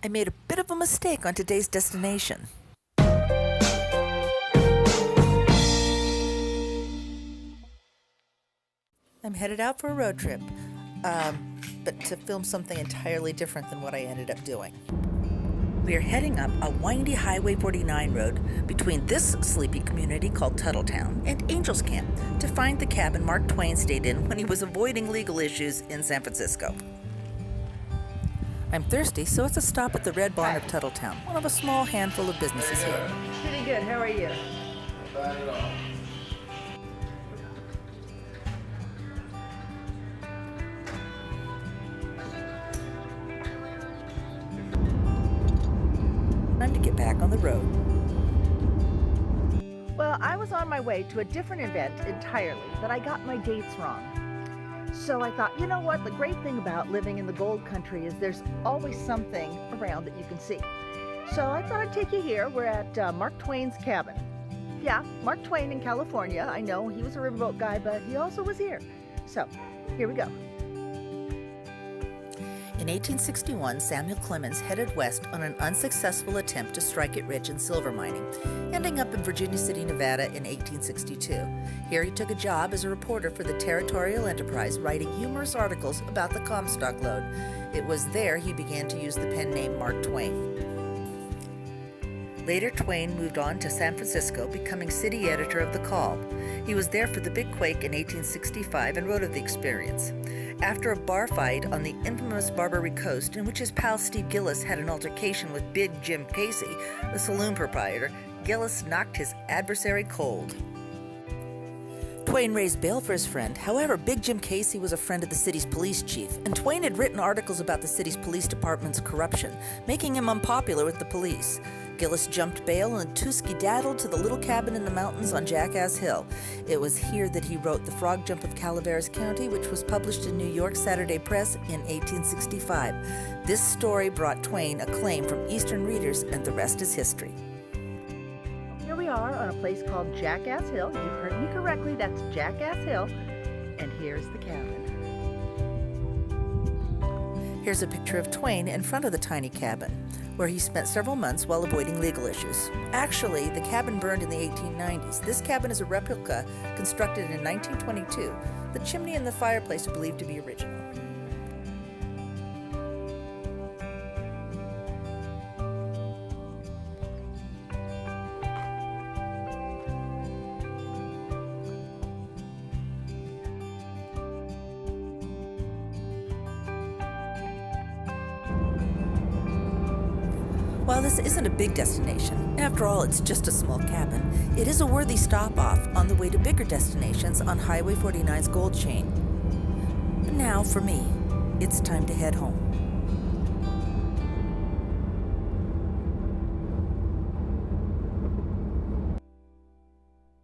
I made a bit of a mistake on today's destination. I'm headed out for a road trip, but to film something entirely different than what I ended up doing. We are heading up a windy Highway 49 road between this sleepy community called Tuttle Town and Angels Camp to find the cabin Mark Twain stayed in when he was avoiding legal issues in San Francisco. I'm thirsty, so it's a stop at the Red Barn of Tuttle Town, one of a small handful of businesses here. Pretty good. How are you? Not bad at all. Time to get back on the road. Well, I was on my way to a different event entirely, but I got my dates wrong. So I thought, you know what? The great thing about living in the gold country is there's always something around that you can see. So I thought I'd take you here. We're at Mark Twain's cabin. Yeah, Mark Twain in California. I know he was a riverboat guy, but he also was here. So here we go. In 1861, Samuel Clemens headed west on an unsuccessful attempt to strike it rich in silver mining, ending up in Virginia City, Nevada in 1862. Here he took a job as a reporter for the Territorial Enterprise, writing humorous articles about the Comstock lode. It was there he began to use the pen name Mark Twain. Later, Twain moved on to San Francisco, becoming city editor of the Call. He was there for the big quake in 1865 and wrote of the experience. After a bar fight on the infamous Barbary Coast, in which his pal Steve Gillis had an altercation with Big Jim Casey, the saloon proprietor, Gillis knocked his adversary cold. Twain raised bail for his friend. However, Big Jim Casey was a friend of the city's police chief, and Twain had written articles about the city's police department's corruption, making him unpopular with the police. Gillis jumped bail and two skedaddled to the little cabin in the mountains on Jackass Hill. It was here that he wrote The Frog Jump of Calaveras County, which was published in New York Saturday Press in 1865. This story brought Twain acclaim from Eastern readers, and the rest is history. Here we are on a place called Jackass Hill. You heard me correctly, that's Jackass Hill. And here's the cabin. Here's a picture of Twain in front of the tiny cabin, where he spent several months while avoiding legal issues. Actually, the cabin burned in the 1890s. This cabin is a replica constructed in 1922. The chimney and the fireplace are believed to be original. While this isn't a big destination, after all it's just a small cabin, it is a worthy stop-off on the way to bigger destinations on Highway 49's gold chain. But now, for me, it's time to head home.